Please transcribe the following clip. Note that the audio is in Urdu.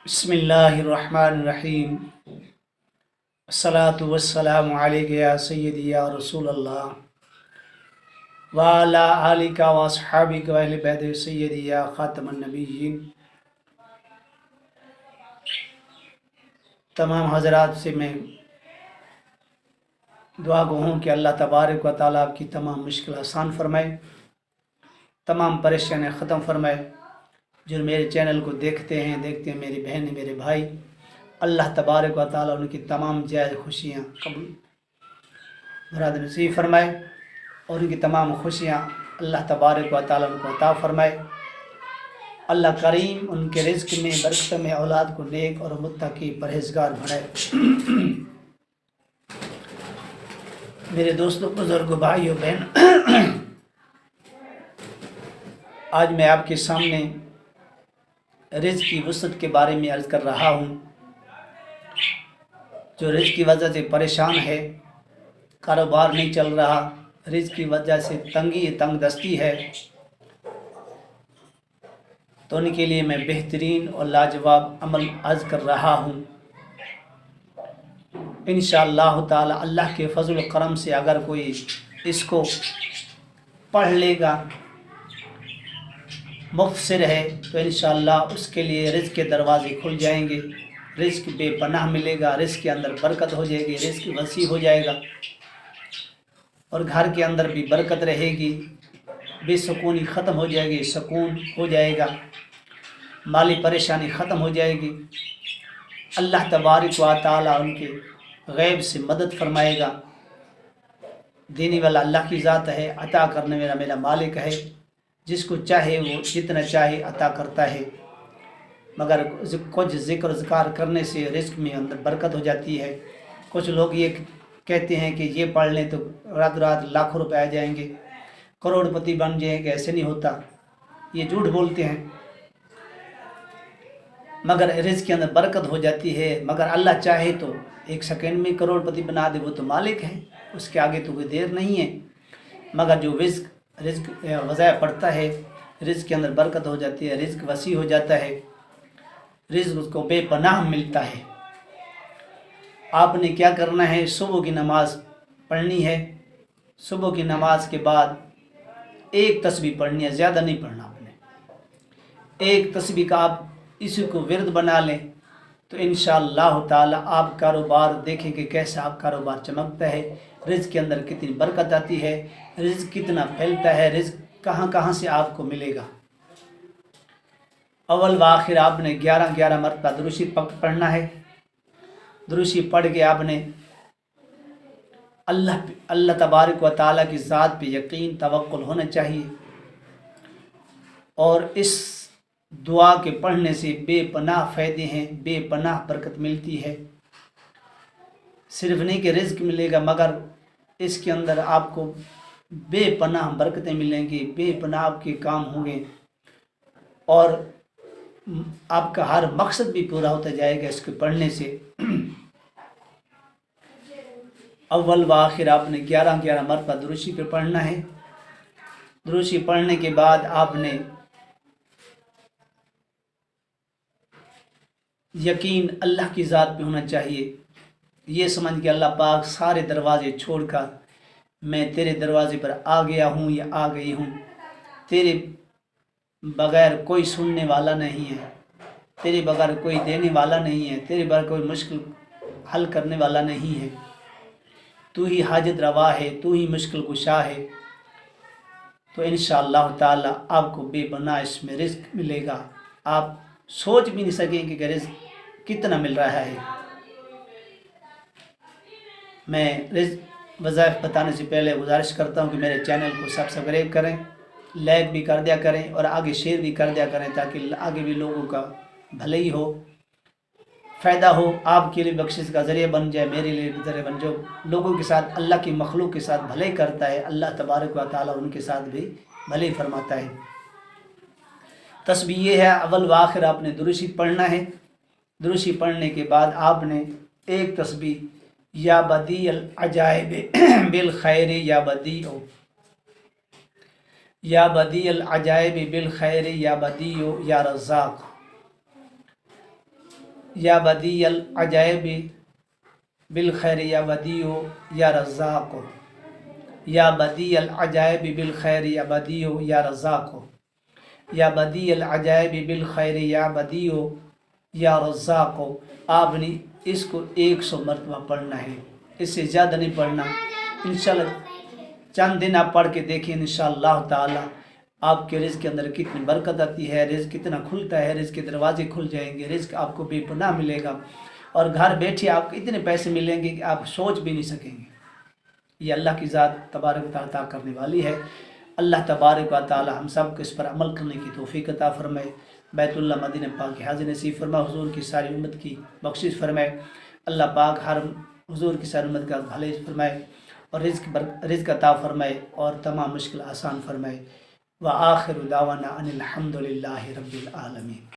بسم اللہ الرحمن الرحیم الصلاۃ والسلام علیک یا سیدی یا رسول اللہ وعلی آلک و اصحابک و اہل بیت سیدی یا خاتم النبیین۔ تمام حضرات سے میں دعا گو ہوں کہ اللہ تبارک و تعالیٰ آپ کی تمام مشکل آسان فرمائے، تمام پریشانیاں ختم فرمائے۔ جو میرے چینل کو دیکھتے ہیں میری بہن میرے بھائی، اللہ تبارک و تعالیٰ ان کی تمام جائز خوشیاں قبول مراد نصیب فرمائے، اور ان کی تمام خوشیاں اللہ تبارک و تعالیٰ ان کو عطا فرمائے۔ اللہ کریم ان کے رزق میں برکت میں، اولاد کو نیک اور متقی پرہیزگار بنائے۔ میرے دوستوں، بزرگوں، بھائیوں، بہن، آج میں آپ کے سامنے رزق کی وسعت کے بارے میں عرض کر رہا ہوں۔ جو رزق کی وجہ سے پریشان ہے، کاروبار نہیں چل رہا، رزق کی وجہ سے تنگ دستی ہے، تو ان کے لیے میں بہترین اور لاجواب عمل عرض کر رہا ہوں۔ انشاءاللہ تعالی اللہ کے فضل و کرم سے اگر کوئی اس کو پڑھ لے گا، مفسر ہے، تو انشاءاللہ اس کے لیے رزق کے دروازے کھل جائیں گے، رزق بے پناہ ملے گا، رزق کے اندر برکت ہو جائے گی، رزق وسیع ہو جائے گا، اور گھر کے اندر بھی برکت رہے گی، بے سکونی ختم ہو جائے گی، سکون ہو جائے گا، مالی پریشانی ختم ہو جائے گی۔ اللہ تبارک و تعالیٰ ان کے غیب سے مدد فرمائے گا۔ دینے والا اللہ کی ذات ہے، عطا کرنے والا میرا مالک ہے، جس کو چاہے وہ جتنا چاہے عطا کرتا ہے، مگر کچھ ذکر و ذکار کرنے سے رزق میں اندر برکت ہو جاتی ہے۔ کچھ لوگ یہ کہتے ہیں کہ یہ پڑھ لیں تو رات لاکھوں روپے آ جائیں گے، کروڑ پتی بن جائیں گے، ایسے نہیں ہوتا، یہ جھوٹ بولتے ہیں۔ مگر رزق کے اندر برکت ہو جاتی ہے، مگر اللہ چاہے تو ایک سیکنڈ میں کروڑ پتی بنا دے، وہ تو مالک ہے، اس کے آگے تو کوئی دیر نہیں ہے۔ مگر جو رزق وظائف پڑتا ہے، رزق کے اندر برکت ہو جاتی ہے، رزق وسیع ہو جاتا ہے، رزق اس کو بے پناہ ملتا ہے۔ آپ نے کیا کرنا ہے؟ صبح کی نماز پڑھنی ہے، صبح کی نماز کے بعد ایک تسبیح پڑھنی ہے، زیادہ نہیں پڑھنا آپ نے۔ ایک تسبیح کا آپ اسی کو ورد بنا لیں تو انشاءاللہ تعالی آپ کاروبار دیکھیں کہ کیسا آپ کاروبار چمکتا ہے، رزق کے اندر کتنی برکت آتی ہے، رزق کتنا پھیلتا ہے، رزق کہاں سے آپ کو ملے گا۔ اول و آخر آپ نے 11 مرتبہ درود شریف پڑھنا ہے۔ درود شریف پڑھ کے آپ نے اللہ تبارک و تعالیٰ کی ذات پہ یقین توکل ہونا چاہیے، اور اس دعا کے پڑھنے سے بے پناہ فائدے ہیں، بے پناہ برکت ملتی ہے۔ صرف نہیں کہ رزق ملے گا، مگر اس کے اندر آپ کو بے پناہ برکتیں ملیں گی، بے پناہ آپ کے کام ہوں گے، اور آپ کا ہر مقصد بھی پورا ہوتا جائے گا اس کے پڑھنے سے۔ اول و آخر آپ نے 11 مرتبہ درود شریف پہ پڑھنا ہے۔ درود شریف پڑھنے کے بعد آپ نے یقین اللہ کی ذات پہ ہونا چاہیے، یہ سمجھ کے اللہ پاک سارے دروازے چھوڑ کر میں تیرے دروازے پر آ گیا ہوں یا آ گئی ہوں، تیرے بغیر کوئی سننے والا نہیں ہے، تیرے بغیر کوئی دینے والا نہیں ہے، تیرے بغیر کوئی مشکل حل کرنے والا نہیں ہے، تو ہی حاجت روا ہے، تو ہی مشکل کشا ہے۔ تو انشاءاللہ تعالی آپ کو بے پناہ اس میں رزق ملے گا، آپ سوچ بھی نہیں سکیں کہ رزق کتنا مل رہا ہے۔ میں رزق وظائف بتانے سے پہلے گزارش کرتا ہوں کہ میرے چینل کو سبسکرائب کریں، لائک بھی کر دیا کریں، اور آگے شیئر بھی کر دیا کریں، تاکہ آگے بھی لوگوں کا بھلائی ہو، فائدہ ہو، آپ کے لیے بخشش کا ذریعہ بن جائے، میرے لیے ذریعہ بن جائے۔ لوگوں کے ساتھ، اللہ کی مخلوق کے ساتھ بھلائی کرتا ہے، اللہ تبارک و تعالیٰ ان کے ساتھ بھی بھلائی فرماتا ہے۔ تسبیح یہ ہے، اول و آخر آپ نے درود شریف پڑھنا ہے۔ درود شریف پڑھنے کے بعد آپ نے ایک تسبیح یا بدیع العجائب بالخیر یا بدیع العجائب بالخیر یا بدیع یا رزاق، یا بدیع العجائب بالخیر یا بدیع یا رزاق، یا بدیع العجائب بالخیر یا بدیع یا رزاق، یا بدیع العجائب بالخیر یا بدیع یا رزاق۔ آپ نے اس کو 100 مرتبہ پڑھنا ہے، اس سے زیادہ نہیں پڑھنا۔ انشاءاللہ چند دن آپ پڑھ کے دیکھیں، انشاءاللہ تعالی آپ کے رزق کے اندر کتنی برکت آتی ہے، رزق کتنا کھلتا ہے، رزق کے دروازے کھل جائیں گے، رزق آپ کو بے پناہ ملے گا، اور گھر بیٹھے آپ کو اتنے پیسے ملیں گے کہ آپ سوچ بھی نہیں سکیں گے۔ یہ اللہ کی ذات تبارک و تعالی عطا کرنے والی ہے۔ اللہ تبارک و تعالی ہم سب کو اس پر عمل کرنے کی توفیق عطا فرمائے، بیت اللہ مدینہ پاک کی حاضر نصیب فرمائے، حضور کی ساری امت کی بخشش فرمائے۔ اللہ پاک ہر حضور کی ساری امت کا بھلائی فرمائے، اور رزق عطا فرمائے، اور تمام مشکل آسان فرمائے۔ وآخر دعوانا ان الحمد للہ رب العالمین۔